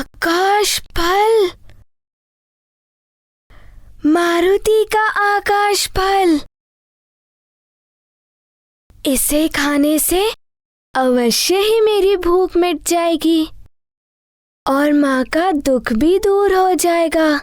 आकाश फल, मारुति का आकाश फल। इसे खाने से अवश्य ही मेरी भूख मिट जाएगी और माँ का दुख भी दूर हो जाएगा।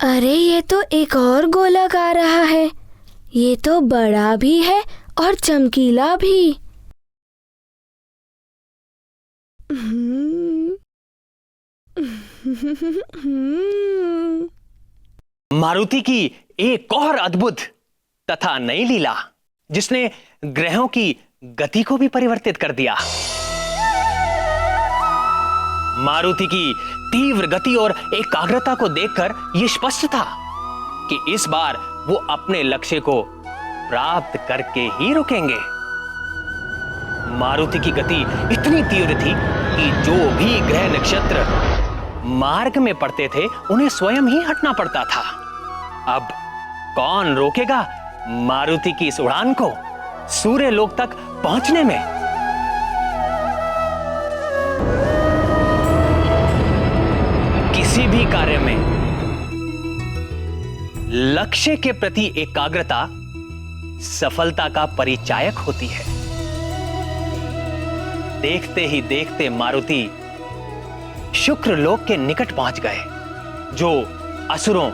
अरे ये तो एक और गोलक आ रहा है। ये तो बड़ा भी है और चमकीला भी। मारुति की एक और अद्भुत तथा नई लीला, जिसने ग्रहों की गति को भी परिवर्तित कर दिया। मारुति की तीव्र गति और एकाग्रता को देखकर यह स्पष्ट था कि इस बार वो अपने लक्ष्य को प्राप्त करके ही रुकेंगे। मारुति की गति इतनी तीव्र थी कि जो भी ग्रह नक्षत्र मार्ग में पड़ते थे उन्हें स्वयं ही हटना पड़ता था। अब कौन रोकेगा मारुति की इस उड़ान को सूर्य लोक तक पहुंचने में? किसी भी कार्य में लक्ष्य के प्रति एकाग्रता सफलता का परिचायक होती है। देखते ही देखते मारुति शुक्र लोक के निकट पहुंच गए, जो असुरों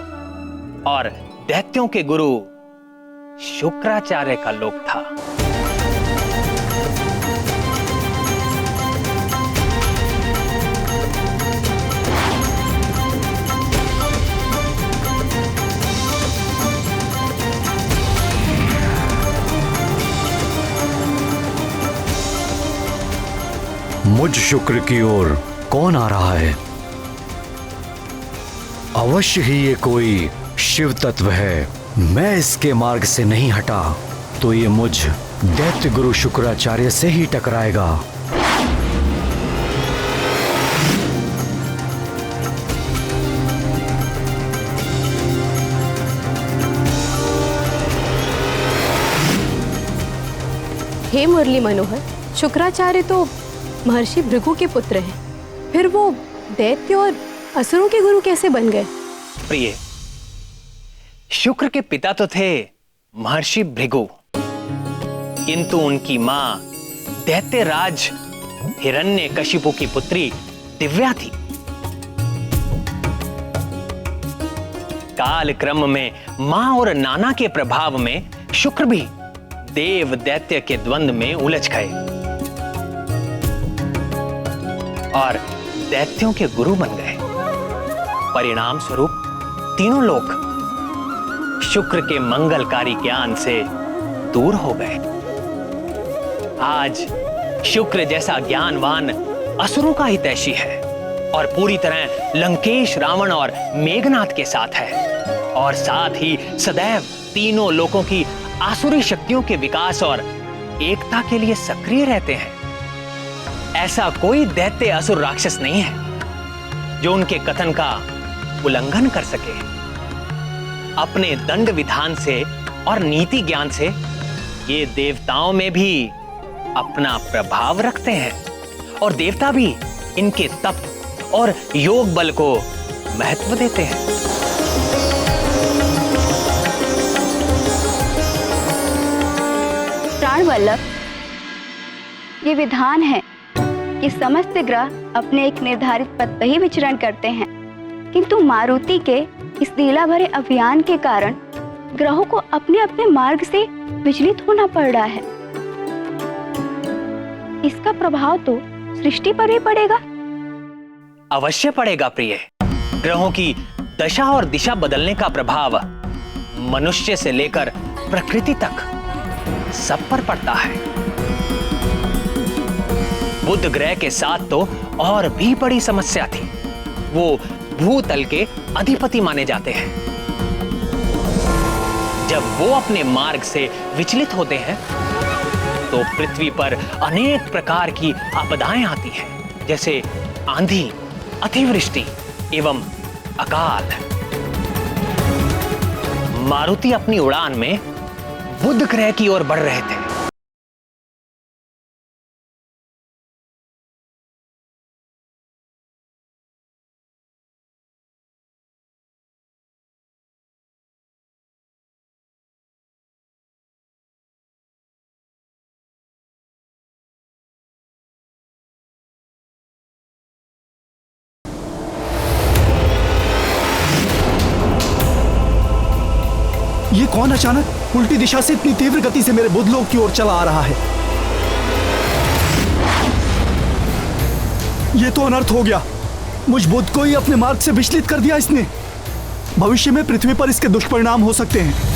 और दैत्यों के गुरु शुक्राचार्य का लोक था। मुझ शुक्र की ओर कौन आ रहा है? अवश्य ही ये कोई शिव तत्व है। मैं इसके मार्ग से नहीं हटा तो ये मुझ दैत्य गुरु शुक्राचार्य से ही टकराएगा। हे मुरली मनोहर, शुक्राचार्य तो महर्षि भृगु के पुत्र हैं, फिर वो दैत्य और असुरों के गुरु कैसे बन गए? प्रिय, शुक्र के पिता तो थे महर्षि भृगु, किंतु उनकी मां दैत्यराज हिरण्यकशिपु की पुत्री दिव्या थी। काल क्रम में मां और नाना के प्रभाव में शुक्र भी देव दैत्य के द्वंद्व में उलझ गए और दैत्यों के गुरु बन गए। परिणाम स्वरूप तीनों लोग शुक्र के मंगलकारी ज्ञान से दूर हो गए। आज शुक्र जैसा ज्ञानवान असुरों का हितैषी है और पूरी तरह लंकेश, रावण और मेघनाथ के साथ है, और साथ ही सदैव तीनों लोकों की आसुरी शक्तियों के विकास और एकता के लिए सक्रिय रहते हैं। ऐसा कोई दैत्य असुर राक्षस नहीं है जो उनके कथन का उल्लंघन कर सके। अपने दंड विधान से और नीति ज्ञान से ये देवताओं में भी अपना प्रभाव रखते हैं और देवता भी इनके तप और योग बल को महत्व देते हैं। प्राणवल्लभ, ये विधान है कि समस्त ग्रह अपने एक निर्धारित पथ पर ही विचरण करते हैं, किंतु मारुति के इस लीला भरे अभियान के कारण ग्रहों को अपने अपने मार्ग से विचलित होना पड़ रहा है। इसका प्रभाव तो सृष्टि पर भी पड़ेगा। अवश्य पड़ेगा प्रिय। ग्रहों की दशा और दिशा बदलने का प्रभाव मनुष्य से लेकर प्रकृति तक सब पर पड़ता है। बुध ग्रह के साथ तो और भी बड़ी समस्या थी। वो भूतल के अधिपति माने जाते हैं। जब वो अपने मार्ग से विचलित होते हैं तो पृथ्वी पर अनेक प्रकार की आपदाएं आती हैं, जैसे आंधी, अतिवृष्टि एवं अकाल। मारुति अपनी उड़ान में बुध ग्रह की ओर बढ़ रहे थे। ये कौन अचानक उल्टी दिशा से इतनी तीव्र गति से मेरे बुधलोक की ओर चला आ रहा है? ये तो अनर्थ हो गया। मुझ बुध को ही अपने मार्ग से विचलित कर दिया इसने। भविष्य में पृथ्वी पर इसके दुष्परिणाम हो सकते हैं।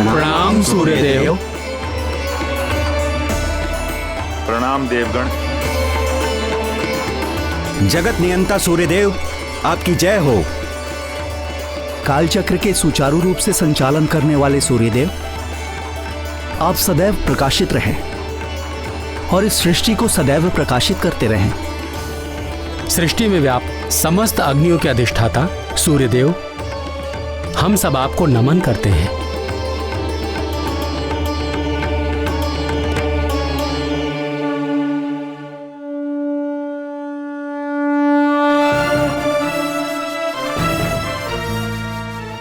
प्रणाम सूर्यदेव। प्रणाम देवगण। जगत नियंता सूर्यदेव, आपकी जय हो। कालचक्र के सुचारू रूप से संचालन करने वाले सूर्यदेव, आप सदैव प्रकाशित रहें और इस सृष्टि को सदैव प्रकाशित करते रहें। सृष्टि में व्याप्त समस्त अग्नियों के अधिष्ठाता सूर्यदेव, हम सब आपको नमन करते हैं।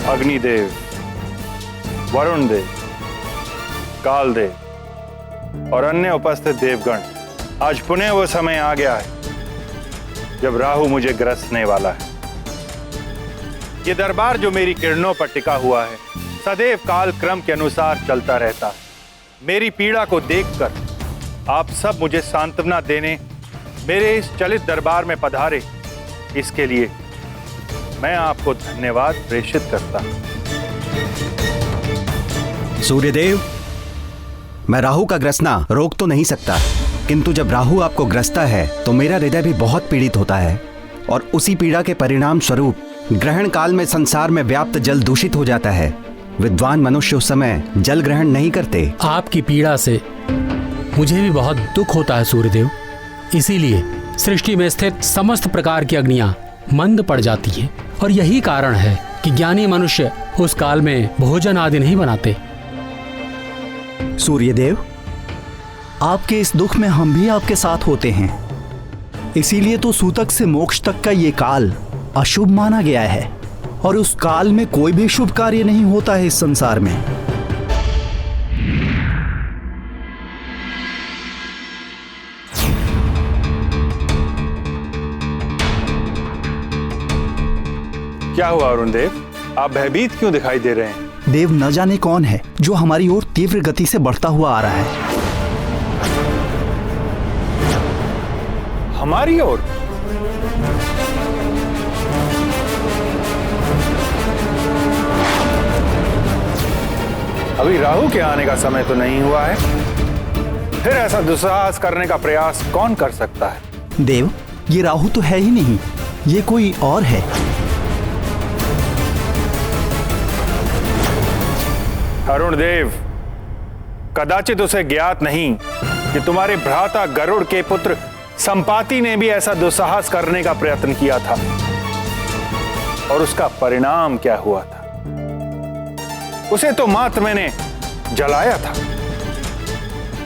अग्निदेव, वरुण देव, काल देव और अन्य उपस्थित देवगण, आज पुनः वो समय आ गया है जब राहु मुझे ग्रसने वाला है। ये दरबार जो मेरी किरणों पर टिका हुआ है, सदैव काल क्रम के अनुसार चलता रहता है। मेरी पीड़ा को देखकर आप सब मुझे सांत्वना देने मेरे इस चलित दरबार में पधारे, इसके लिए मैं आपको धन्यवाद प्रेषित करता हूं। सूर्यदेव, मैं राहु का ग्रसना रोक तो नहीं सकता, किंतु जब राहु आपको ग्रसता है तो मेरा हृदय भी बहुत पीड़ित होता है और उसी पीड़ा के परिणाम स्वरूप ग्रहण काल में संसार में व्याप्त जल दूषित हो जाता है। विद्वान मनुष्य उस समय जल ग्रहण नहीं करते। आपकी पीड़ा से मुझे भी बहुत दुख होता है सूर्यदेव। इसीलिए सृष्टि में स्थित समस्त प्रकार की अग्नियां मंद पड़ जाती हैं और यही कारण है कि ज्ञानी मनुष्य उस काल में भोजन आदि नहीं बनाते। सूर्यदेव, आपके इस दुख में हम भी आपके साथ होते हैं। इसीलिए तो सूतक से मोक्ष तक का ये काल अशुभ माना गया है और उस काल में कोई भी शुभ कार्य नहीं होता है इस संसार में। क्या हुआ अरुण देव, आप भयभीत क्यों दिखाई दे रहे हैं? देव, न जाने कौन है जो हमारी ओर तीव्र गति से बढ़ता हुआ आ रहा है। हमारी ओर? अभी राहु के आने का समय तो नहीं हुआ है, फिर ऐसा दुस्साहस करने का प्रयास कौन कर सकता है? देव, ये राहु तो है ही नहीं, ये कोई और है। अरुण देव, कदाचित उसे ज्ञात नहीं कि तुम्हारे भ्राता गरुड़ के पुत्र संपाति ने भी ऐसा दुस्साहस करने का प्रयत्न किया था और उसका परिणाम क्या हुआ था। उसे तो मात्र मैंने जलाया था।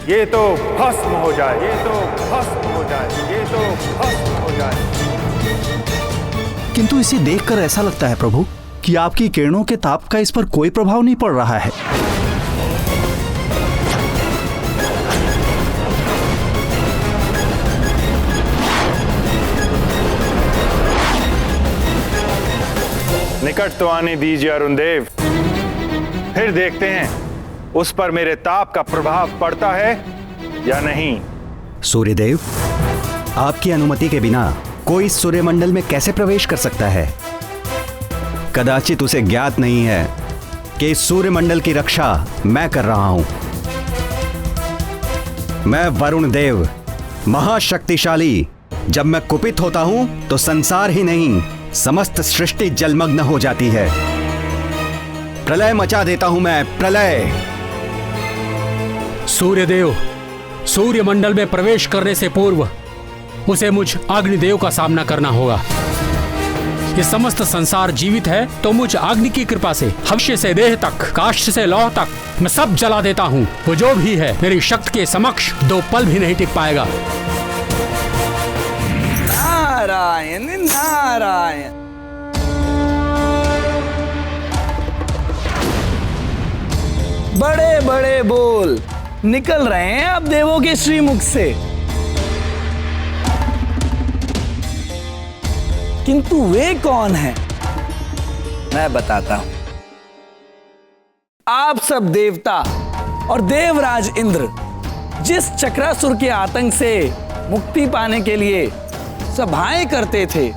ये तो भस्म हो जाए, ये तो भस्म हो जाए, ये तो भस्म हो जाए। किंतु इसे देखकर ऐसा लगता है प्रभु कि आपकी किरणों के ताप का इस पर कोई प्रभाव नहीं पड़ रहा है। निकट तो आने दीजिए अरुण देव, फिर देखते हैं उस पर मेरे ताप का प्रभाव पड़ता है या नहीं। सूर्यदेव, आपकी अनुमति के बिना कोई सूर्यमंडल में कैसे प्रवेश कर सकता है? कदाचित उसे ज्ञात नहीं है कि इस सूर्यमंडल की रक्षा मैं कर रहा हूं। मैं वरुण देव, महाशक्तिशाली। जब मैं कुपित होता हूं तो संसार ही नहीं, समस्त सृष्टि जलमग्न हो जाती है। प्रलय मचा देता हूं मैं, प्रलय। सूर्यदेव, सूर्यमंडल में प्रवेश करने से पूर्व उसे मुझ अग्निदेव का सामना करना होगा। ये समस्त संसार जीवित है तो मुझ अग्नि की कृपा से हविष्य से देह तक, काष्ठ से लौह तक मैं सब जला देता हूँ। वो जो भी है मेरी शक्ति के समक्ष 2 पल भी नहीं टिक पाएगा। नारायण नारायण। बड़े बड़े बोल निकल रहे हैं अब देवों के श्रीमुख से, किंतु वे कौन हैं? मैं बताता हूं। आप सब देवता और देवराज इंद्र जिस चक्रासुर के आतंक से मुक्ति पाने के लिए सभाएं करते थे,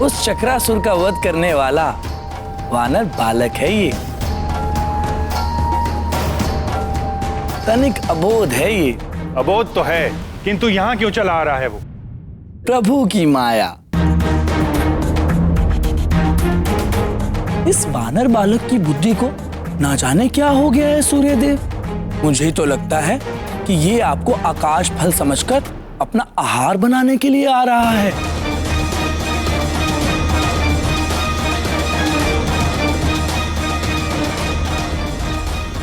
उस चक्रासुर का वध करने वाला वानर बालक है ये। तनिक अबोध है ये। अबोध तो है, किंतु यहां क्यों चला आ रहा है वो? प्रभु की माया। इस वानर बालक की बुद्धि को ना जाने क्या हो गया है सूर्यदेव। मुझे तो लगता है कि ये आपको आकाश फल समझकर अपना आहार बनाने के लिए आ रहा है।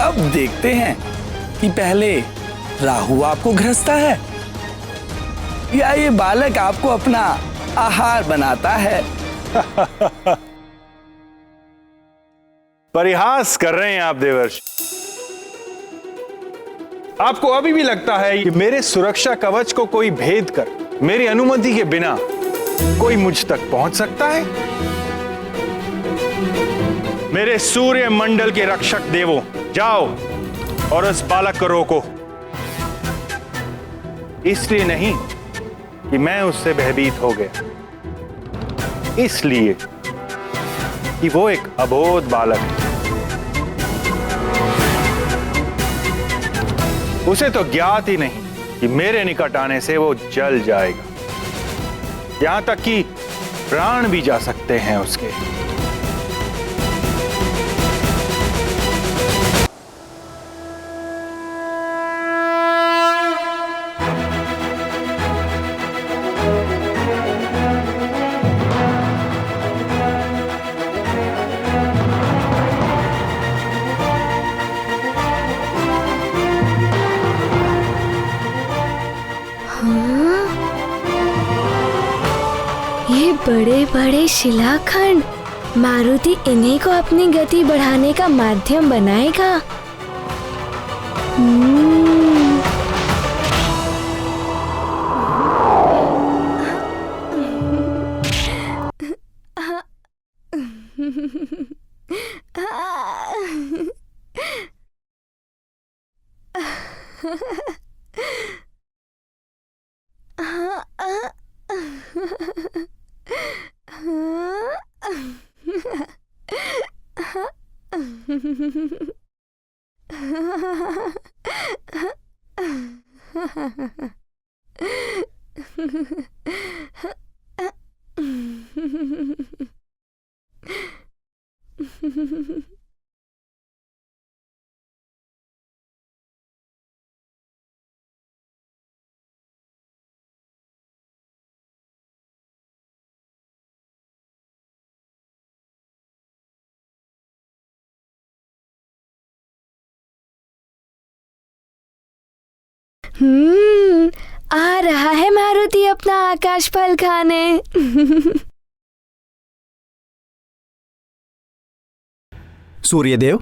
अब देखते हैं कि पहले राहु आपको ग्रसता है या ये बालक आपको अपना आहार बनाता है। परिहास कर रहे हैं आप देवर्षि। आपको अभी भी लगता है कि मेरे सुरक्षा कवच को कोई भेद कर मेरी अनुमति के बिना कोई मुझ तक पहुंच सकता है? मेरे सूर्य मंडल के रक्षक देवों, जाओ और उस बालक को रोको। इसलिए नहीं कि मैं उससे भयभीत हो गया, इसलिए कि वो एक अबोध बालक है। उसे तो ज्ञात ही नहीं कि मेरे निकट आने से वो जल जाएगा, यहां तक कि प्राण भी जा सकते हैं उसके। ये बड़े बड़े शिलाखंड, मारुति इन्हीं को अपनी गति बढ़ाने का माध्यम बनाएगा। आ रहा है मारुति अपना आकाश फल खाने। सूर्यदेव,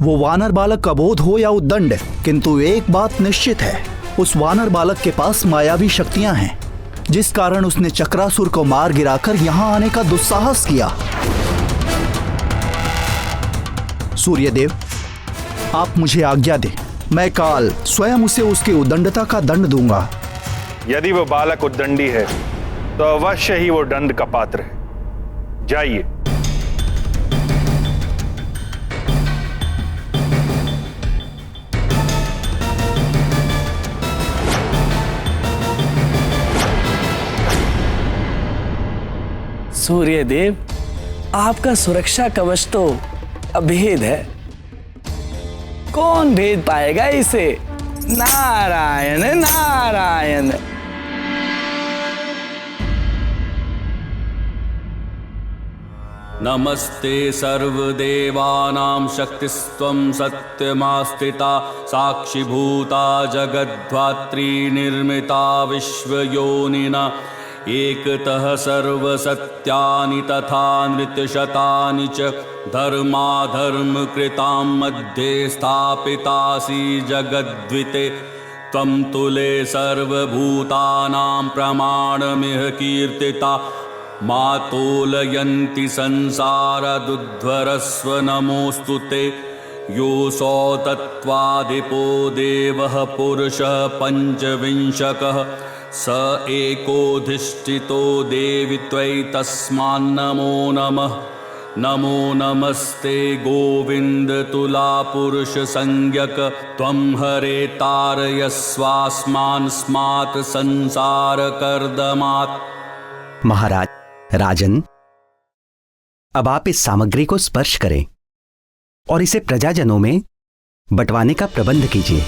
वो वानर बालक अबोध हो या उद्दंड, किंतु एक बात निश्चित है, उस वानर बालक के पास मायावी शक्तियां हैं, जिस कारण उसने चक्रासुर को मार गिराकर यहां आने का दुस्साहस किया। सूर्यदेव, आप मुझे आज्ञा दें, मैं काल स्वयं उसे उसकी उद्दंडता का दंड दूंगा। यदि वो बालक उद्दंडी है तो अवश्य ही वो दंड का पात्र है। जाइए। सूर्यदेव, आपका सुरक्षा कवच तो अभेद है, कौन भेद पाएगा इसे? नारायण नारायण। नमस्ते सर्वदेवानां शक्तिस्त्वं सत्यमास्थिता साक्षिभूता जगद्धात्री निर्मिता विश्वयोनिना एकतः सर्वसत्यानि तथा नृत्यशतानि च धर्माधर्मकृतां मध्ये स्थापितासि जगद्विते त्वं तुले सर्वभूतानां प्रमाणमिह कीर्तिता मातोलयन्ति संसारदुध्वरस्व नमोऽस्तु ते योऽसौ तत्त्वादिपो देवः पुरुषः पञ्चविंशकः स एकोधिष्ठितो देवि त्वयि तस्मान्नमो नमः। नमो नमस्ते गोविन्द तुला पुरुष संज्ञक त्वं हरे तारयस्वास्मान् स्मात् संसार कर्दमात्। महाराज, राजन, अब आप इस सामग्री को स्पर्श करें और इसे प्रजाजनों में बंटवाने का प्रबंध कीजिए।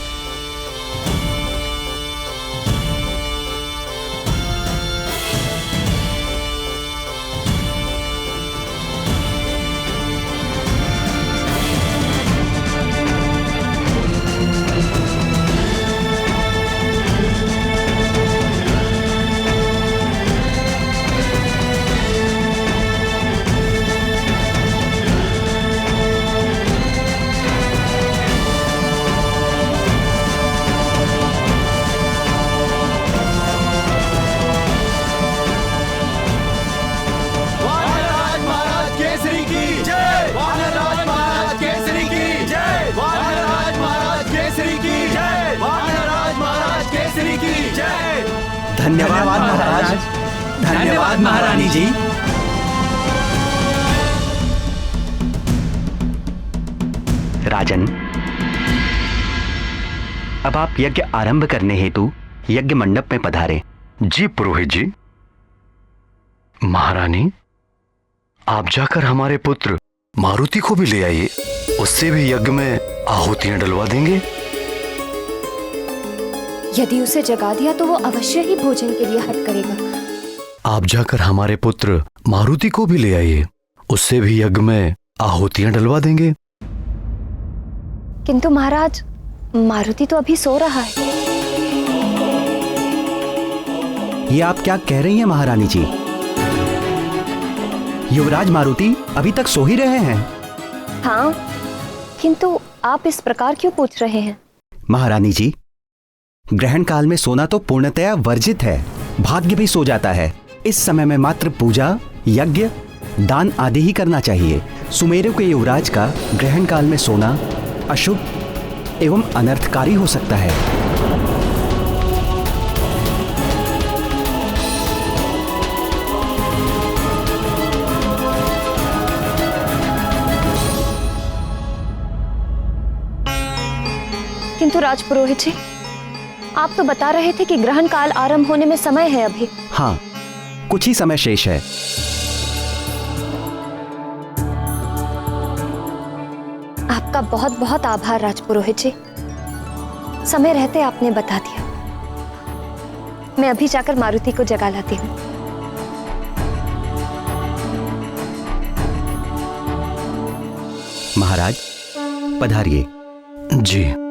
धन्यवाद महाराज। धन्यवाद महारानी जी। राजन, अब आप यज्ञ आरंभ करने हेतु यज्ञ मंडप में पधारें। जी पुरोहित जी। महारानी, आप जाकर हमारे पुत्र मारुति को भी ले आइए, उससे भी यज्ञ में आहुतियां डलवा देंगे। यदि उसे जगा दिया तो वो अवश्य ही भोजन के लिए हट करेगा। आप जाकर हमारे पुत्र मारुति को भी ले आइए, उससे भी यज्ञ में आहुतियां डलवा देंगे। किंतु महाराज, मारुति तो अभी सो रहा है। ये आप क्या कह रही हैं महारानी जी? युवराज मारुति अभी तक सो ही रहे हैं। हाँ, किंतु आप इस प्रकार क्यों पूछ रहे हैं? महारानी जी, ग्रहण काल में सोना तो पूर्णतया वर्जित है। भाग्य भी सो जाता है। इस समय में मात्र पूजा, यज्ञ, दान आदि ही करना चाहिए। सुमेरु के युवराज का ग्रहण काल में सोना अशुभ एवं अनर्थकारी हो सकता है। किंतु राजपुरोहित जी, आप तो बता रहे थे कि ग्रहण काल आरंभ होने में समय है अभी। हाँ, कुछ ही समय शेष है। आपका बहुत बहुत आभार राजपुरोहित जी, समय रहते आपने बता दिया। मैं अभी जाकर मारुति को जगा लाती हूँ। महाराज, पधारिए। जी।